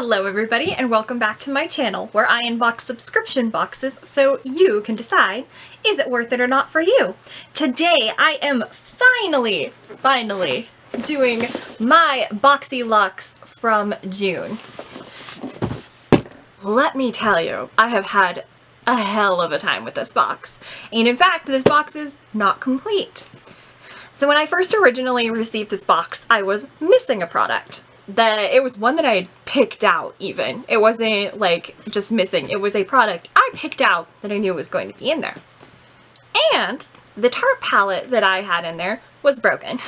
Hello everybody and welcome back to my channel where I unbox subscription boxes so you can decide, is it worth it or not for you? Today I am finally doing my BoxyLuxe from June. Let me tell you, I have had a hell of a time with this box. And in fact, this box is not complete. So when I first originally received this box, I was missing a product. It was one that I had picked out even. It wasn't like just missing. It was a product I picked out that I knew was going to be in there. And the Tarte palette that I had in there was broken.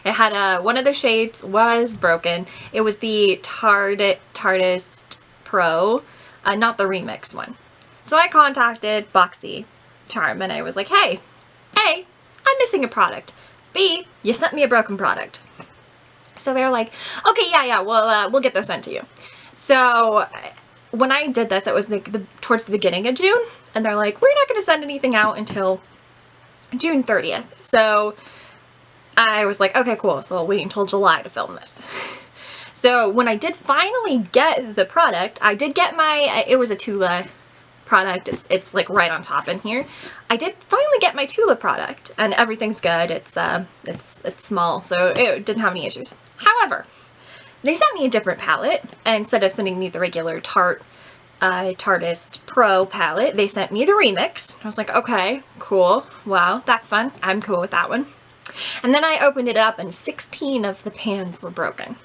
It had one of the shades was broken. It was the Tartist Pro, not the remix one. So I contacted BoxyCharm and I was like, hey, A, I'm missing a product. B, you sent me a broken product. So they're like, okay, yeah, we'll get those sent to you. So when I did this, it was towards the beginning of June, and they're like, we're not going to send anything out until June 30th. So I was like, okay, cool. So I'll wait until July to film this. So when I did finally get the product, I did get it was a Tula product. It's like right on top in here. I did finally get my Tula product and everything's good. It's small, so it didn't have any issues. However, they sent me a different palette. Instead of sending me the regular Tartist Pro palette, they sent me the remix. I was like, okay, cool. Wow, that's fun. I'm cool with that one. And then I opened it up and 16 of the pans were broken.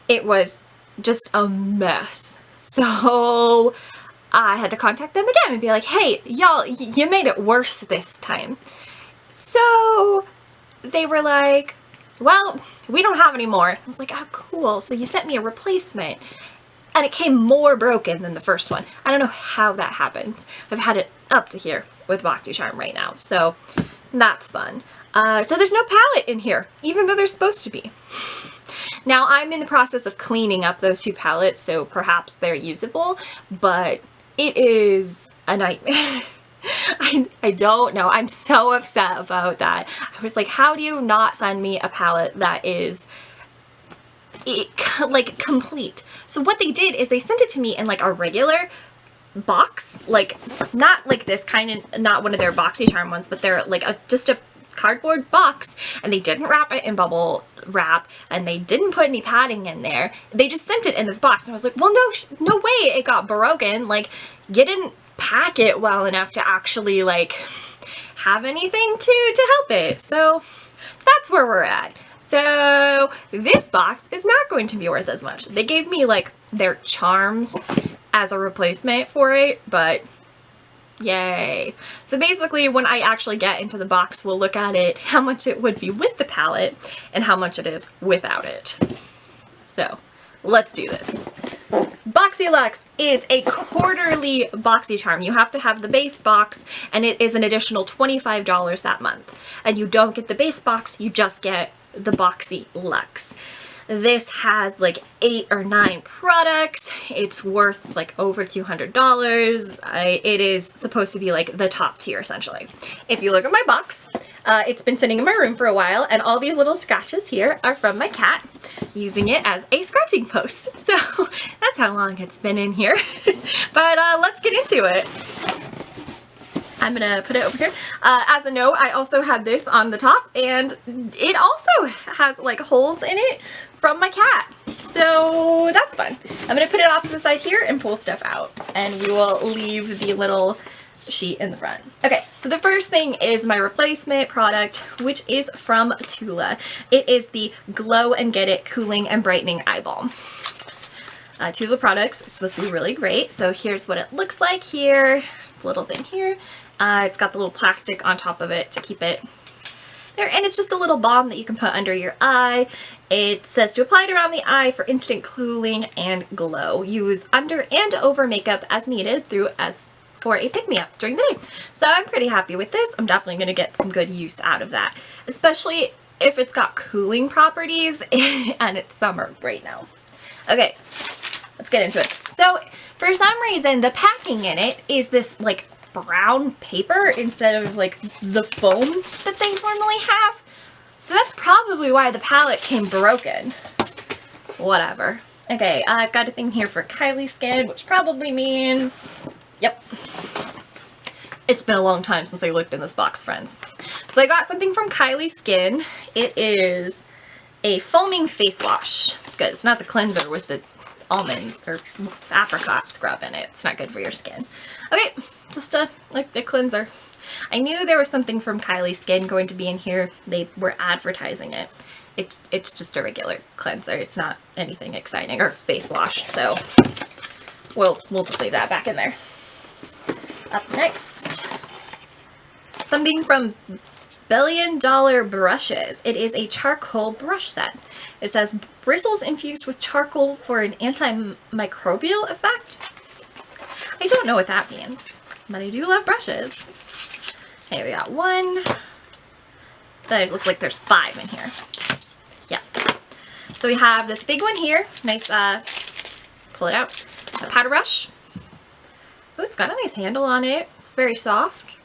It was just a mess. So I had to contact them again and be like, hey, y'all, you made it worse this time. So they were like, well, we don't have any more. I was like, oh, cool. So you sent me a replacement. And it came more broken than the first one. I don't know how that happened. I've had it up to here with BoxyCharm right now. So that's fun. So there's no palette in here, even though there's supposed to be. Now I'm in the process of cleaning up those two palettes, so perhaps they're usable, but it is a nightmare. I don't know. I'm so upset about that. I was like, how do you not send me a palette that is like complete? So what they did is they sent it to me in like a regular box, like not like this kind of, not one of their BoxyCharm ones, but they're like just a cardboard box, and they didn't wrap it in bubble wrap and they didn't put any padding in there. They just sent it in this box, and I was like, well, no way it got broken. Like, you didn't pack it well enough to actually like have anything to help it. So that's where we're at. So this box is not going to be worth as much. They gave me like their charms as a replacement for it, but yay. So basically when I actually get into the box, we'll look at it, how much it would be with the palette and how much it is without it. So let's do this. BoxyLuxe is a quarterly BoxyCharm. You have to have the base box, and it is an additional $25 that month. And you don't get the base box, you just get the BoxyLuxe. This has like 8 or 9 products. It's worth like over $200. It is supposed to be like the top tier essentially. If you look at my box, it's been sitting in my room for a while, and all these little scratches here are from my cat using it as a scratching post. So that's how long it's been in here. But let's get into it. I'm gonna put it over here. As a note, I also had this on the top, and it also has like holes in it from my cat. So that's fun. I'm gonna put it off to the side here and pull stuff out, and we will leave the little sheet in the front. Okay, so the first thing is my replacement product, which is from Tula. It is the Glow and Get It Cooling and Brightening Eye Balm. Tula products are supposed to be really great. So here's what it looks like here. Little thing here. It's got the little plastic on top of it to keep it there, and it's just a little balm that you can put under your eye. It says to apply it around the eye for instant cooling and glow. Use under and over makeup as needed for a pick-me-up during the day. So I'm pretty happy with this. I'm definitely going to get some good use out of that, especially if it's got cooling properties and it's summer right now. Okay, let's get into it. So for some reason, the packing in it is this like brown paper instead of like the foam that they normally have. So that's probably why the palette came broken. Whatever. Okay, I've got a thing here for Kylie Skin, which probably means, yep. It's been a long time since I looked in this box, friends. So I got something from Kylie Skin. It is a foaming face wash. It's good. It's not the cleanser with the almond or apricot scrub in it. It's not good for your skin. Okay, just like the cleanser. I knew there was something from Kylie Skin going to be in here. They were advertising it. It's just a regular cleanser. It's not anything exciting, or face wash. So we'll just leave that back in there. Up next, something from $1 Billion Brushes. It is a charcoal brush set. It says bristles infused with charcoal for an antimicrobial effect. I don't know what that means, but I do love brushes. Okay, we got one. That looks like there's 5 in here. Yeah. So we have this big one here. Nice, pull it out. A powder brush. Oh, it's got a nice handle on it. It's very soft.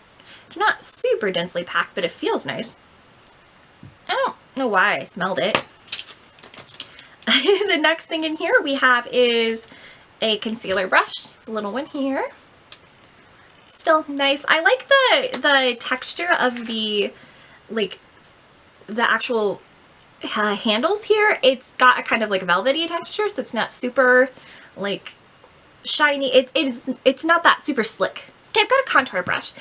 It's not super densely packed, but it feels nice. I don't know why I smelled it. The next thing in here we have is a concealer brush. Just a little one here. Still nice. I like the texture of the, like, the actual handles here. It's got a kind of like velvety texture, so it's not super like shiny. It's not that super slick. Okay, I've got a contour brush.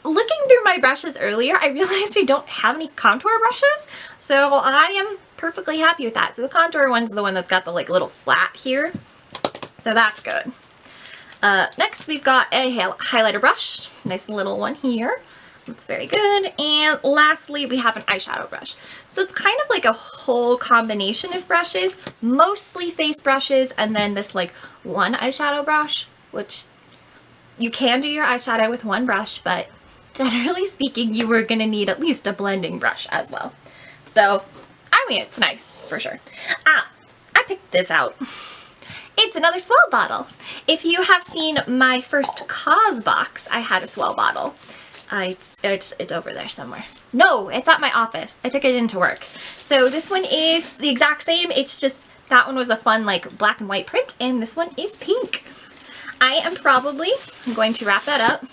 Looking through my brushes earlier, I realized I don't have any contour brushes, so I am perfectly happy with that. So the contour one's the one that's got the like little flat here, so that's good. Next we've got a highlighter brush, nice little one here. That's very good. And lastly, we have an eyeshadow brush. So it's kind of like a whole combination of brushes, mostly face brushes, and then this like one eyeshadow brush, which you can do your eyeshadow with one brush, but generally speaking, you were gonna need at least a blending brush as well. So, I mean, it's nice for sure. Ah, I picked this out. It's another Swell bottle. If you have seen my first Cause box, I had a Swell bottle. It's over there somewhere. No, it's at my office. I took it into work. So this one is the exact same. It's just that one was a fun like black and white print, and this one is pink. I am probably going to wrap that up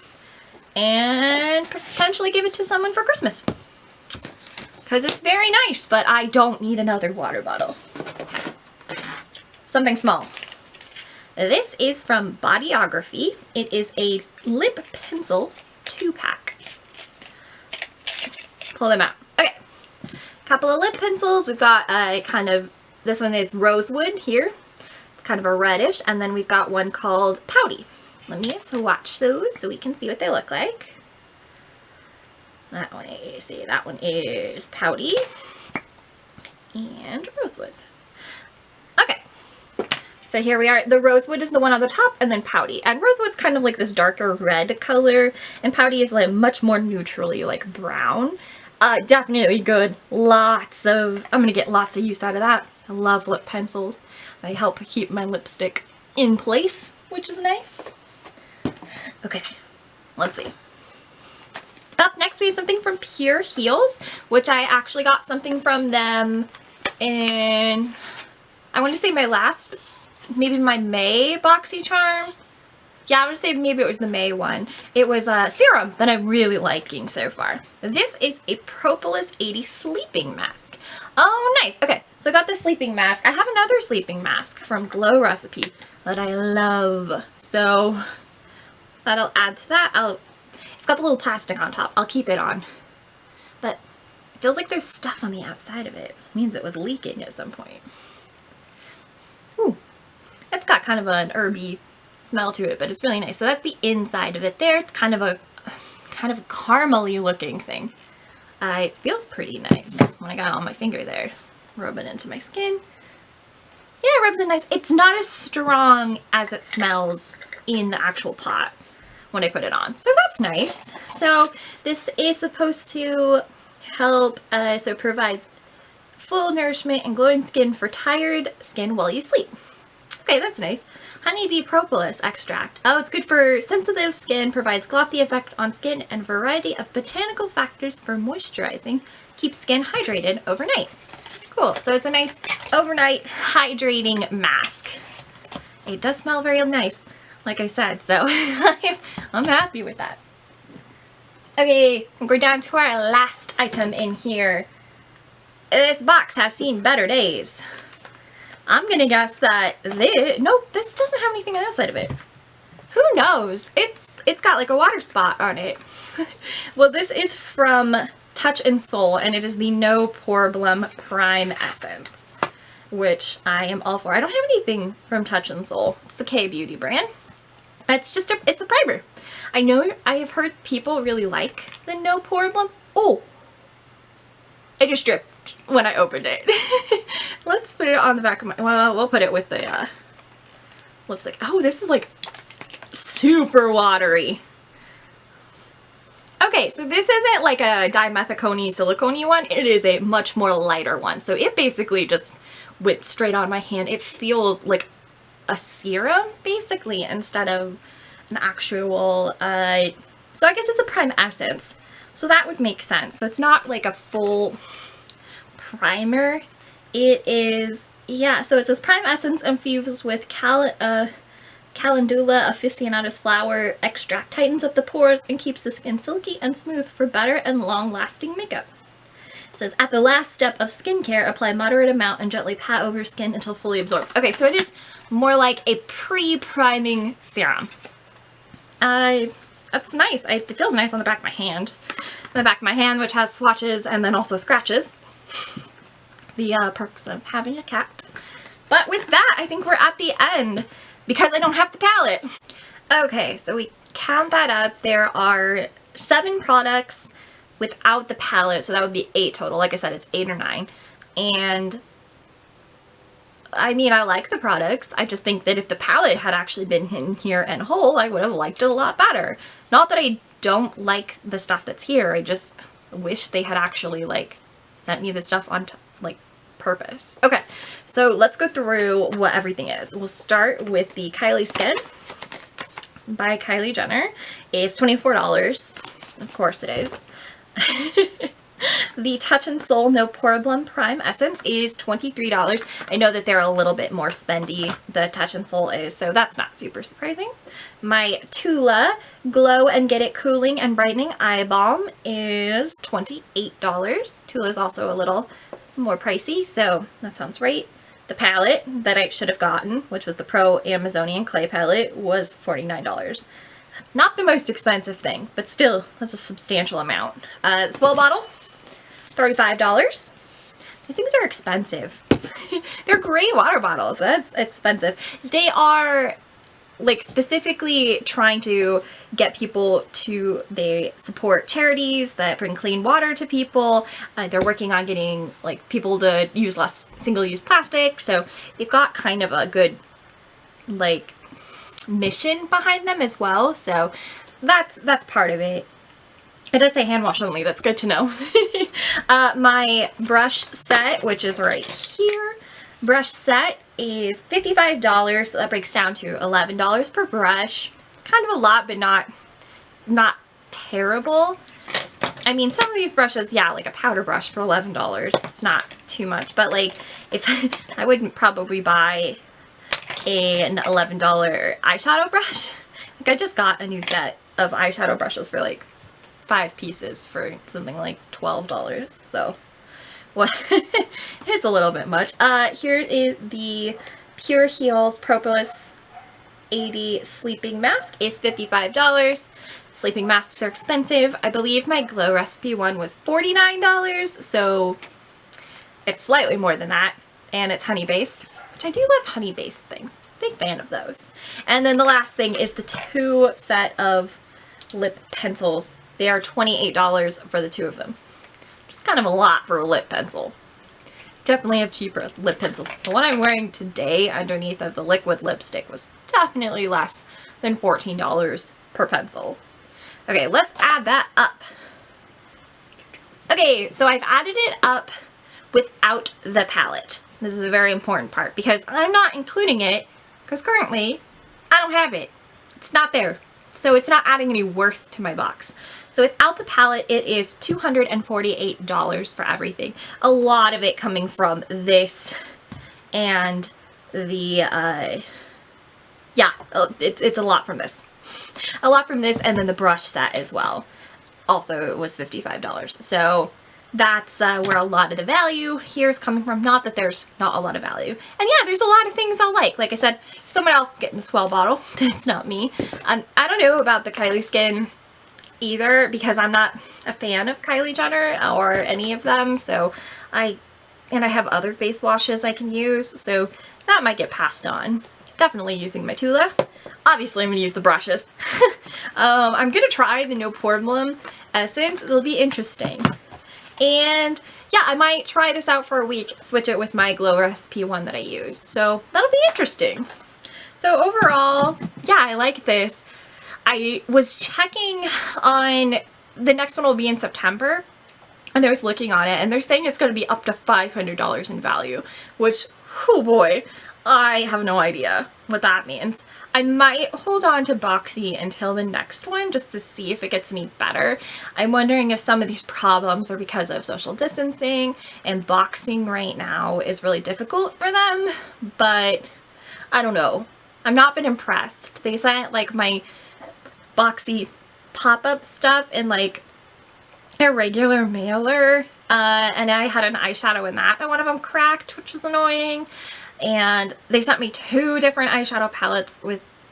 and potentially give it to someone for Christmas. Because it's very nice, but I don't need another water bottle. Okay. Something small. This is from Bodyography. It is a lip pencil 2-pack. Pull them out. Okay. Couple of lip pencils. We've got a kind of, this one is Rosewood here. It's kind of a reddish. And then we've got one called Pouty. Let me swatch those so we can see what they look like. That one, you see, that one is Pouty and Rosewood. Okay. So here we are. The Rosewood is the one on the top, and then Pouty. And Rosewood's kind of like this darker red color, and Pouty is like much more neutrally like brown. Definitely good. I'm gonna get lots of use out of that. I love lip pencils. They help keep my lipstick in place, which is nice. Okay, let's see. Up next we have something from Pure Heals, which I actually got something from them in, I want to say maybe my May BoxyCharm. Yeah, I would say maybe it was the May one. It was a serum that I'm really liking so far. This is a Propolis 80 sleeping mask. Oh, nice. Okay, so I got this sleeping mask. I have another sleeping mask from Glow Recipe that I love. So that'll add to that. It's got the little plastic on top. I'll keep it on. But it feels like there's stuff on the outside of it. It means it was leaking at some point. Ooh, it's got kind of an herby smell to it, but it's really nice. So that's the inside of it there. It's kind of a caramely looking thing. It feels pretty nice when I got it on my finger there. Rub it into my skin. Yeah, it rubs it nice. It's not as strong as it smells in the actual pot when I put it on. So that's nice. So this is supposed to help, so it provides full nourishment and glowing skin for tired skin while you sleep. Okay, that's nice. Honeybee propolis extract. Oh, it's good for sensitive skin, provides glossy effect on skin, and variety of botanical factors for moisturizing. Keeps skin hydrated overnight. Cool, so it's a nice overnight hydrating mask. it does smell very nice, like I said, so I'm happy with that. Okay, we're down to our last item in here. This box has seen better days. I'm gonna guess that nope, this doesn't have anything on the outside of it. Who knows? It's got like a water spot on it. Well, this is from Touch in Soul, and it is the No Problem Prime Essence, which I am all for. I don't have anything from Touch in Soul. It's the K Beauty brand. It's just it's a primer. I know I have heard people really like the No Problem. Oh, it just dripped when I opened it. Let's put it on the back of my, well, we'll put it with the lipstick. Oh, this is like super watery. Okay, so this isn't like a dimethicone silicone one. It is a much more lighter one. So it basically just went straight on my hand. It feels like a serum basically instead of an actual, so I guess it's a prime essence. So that would make sense. So it's not like a full primer. It is, yeah, so it says prime essence infused with Calendula officinatus flower extract, tightens up the pores and keeps the skin silky and smooth for better and long-lasting makeup. It says, at the last step of skincare, apply moderate amount and gently pat over skin until fully absorbed. Okay, so it is more like a pre-priming serum. That's nice. It feels nice on the back of my hand. The back of my hand, which has swatches and then also scratches. The perks of having a cat. But with that, I think we're at the end because I don't have the palette. Okay, so we count that up. There are 7 products without the palette, so that would be 8 total. Like I said, it's 8 or 9. And I mean, I like the products. I just think that if the palette had actually been in here and whole, I would have liked it a lot better. Not that I don't like the stuff that's here. I just wish they had actually like sent me the stuff on like purpose. Okay, so let's go through what everything is. We'll start with the Kylie Skin by Kylie Jenner. It's $24. Of course it is. The Touch in Soul No Problem Prime Essence is $23. I know that they're a little bit more spendy, the Touch in Soul is, so that's not super surprising. My Tula Glow and Get It Cooling and Brightening Eye Balm is $28. Tula is also a little more pricey, so that sounds right. The palette that I should have gotten, which was the Pro Amazonian Clay Palette, was $49. Not the most expensive thing, but still, that's a substantial amount. Swell bottle, $35. These things are expensive. They're great water bottles. That's expensive. They are like specifically trying to get people to, they support charities that bring clean water to people. They're working on getting like people to use less single-use plastic. So they've got kind of a good like mission behind them as well. So that's part of it. It does say hand wash only. That's good to know. My brush set, which is right here, brush set is $55. So that breaks down to $11 per brush. Kind of a lot, but not terrible. I mean, some of these brushes, yeah, like a powder brush for $11. It's not too much, but like if I wouldn't probably buy an $11 eyeshadow brush. Like I just got a new set of eyeshadow brushes for like 5 pieces for something like $12. So what? It's a little bit much. Here is the Pure Heals Propolis 80 sleeping mask is $55. Sleeping masks are expensive. I believe my Glow Recipe one was $49, so it's slightly more than that, and it's honey based, which I do love honey based things. Big fan of those. And then the last thing is the 2 set of lip pencils. They are $28 for the 2 of them. Just kind of a lot for a lip pencil. Definitely have cheaper lip pencils. The one I'm wearing today underneath of the liquid lipstick was definitely less than $14 per pencil. Okay, let's add that up. Okay, so I've added it up without the palette. This is a very important part because I'm not including it because currently I don't have it. It's not there. So it's not adding any worth to my box. So without the palette, it is $248 for everything. A lot of it coming from this and the yeah, it's a lot from this. A lot from this, and then the brush set as well. Also, it was $55. So that's where a lot of the value here is coming from. Not that there's not a lot of value. And yeah, there's a lot of things I like. Like I said, someone else is getting the Swell bottle. It's not me. I don't know about the Kylie Skin either, because I'm not a fan of Kylie Jenner or any of them. So I have other face washes I can use. So that might get passed on. Definitely using my Tula. Obviously, I'm going to use the brushes. I'm going to try the No Problem Essence. It'll be interesting. And yeah, I might try this out for a week, switch it with my Glow Recipe one that I use. So that'll be interesting. So overall, yeah, I like this. I was checking on, the next one will be in September, and I was looking on it, and they're saying it's going to be up to $500 in value, which, oh boy, I have no idea what that means. I might hold on to Boxy until the next one just to see if it gets any better. I'm wondering if some of these problems are because of social distancing, and boxing right now is really difficult for them, but I don't know. I've not been impressed. They sent like my Boxy pop-up stuff in like a regular mailer, and I had an eyeshadow in that one of them cracked, which was annoying. And they sent me 2 different eyeshadow palettes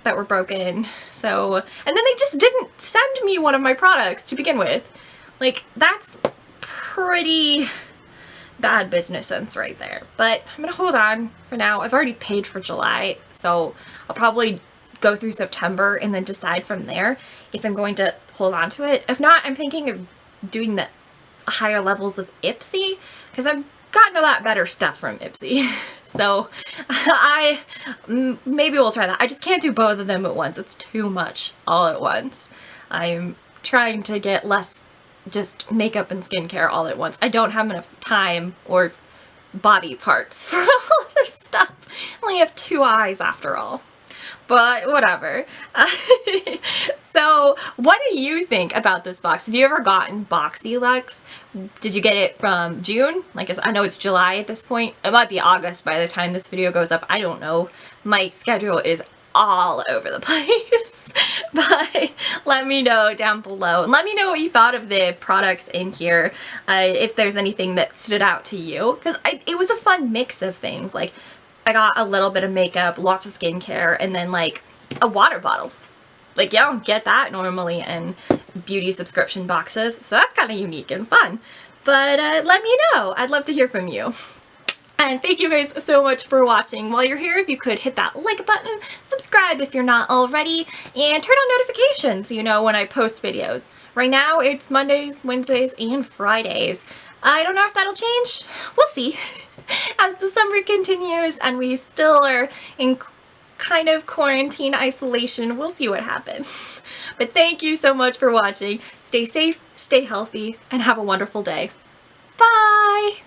that were broken. So, and then they just didn't send me one of my products to begin with. Like, that's pretty bad business sense right there. But I'm gonna hold on for now. I've already paid for July, so I'll probably go through September and then decide from there if I'm going to hold on to it. If not, I'm thinking of doing the higher levels of Ipsy, because I've gotten a lot better stuff from Ipsy. So maybe we'll try that. I just can't do both of them at once. It's too much all at once. I'm trying to get less just makeup and skincare all at once. I don't have enough time or body parts for all this stuff. I only have 2 eyes after all. But whatever. So what do you think about this box? Have you ever gotten BoxyLuxe? Did you get it from June? Like, I know it's July at this point. It might be August by the time this video goes up. I don't know. My schedule is all over the place. But let me know down below. And let me know what you thought of the products in here. If there's anything that stood out to you. Because it was a fun mix of things. Like, I got a little bit of makeup, lots of skincare, and then like a water bottle. Like, you don't get that normally in beauty subscription boxes, so that's kind of unique and fun. But let me know. I'd love to hear from you. And thank you guys so much for watching. While you're here, if you could hit that like button, subscribe if you're not already, and turn on notifications so you know when I post videos. Right now, it's Mondays, Wednesdays, and Fridays. I don't know if that'll change. We'll see. As the summer continues and we still are in kind of quarantine isolation, we'll see what happens. But thank you so much for watching. Stay safe, stay healthy, and have a wonderful day. Bye!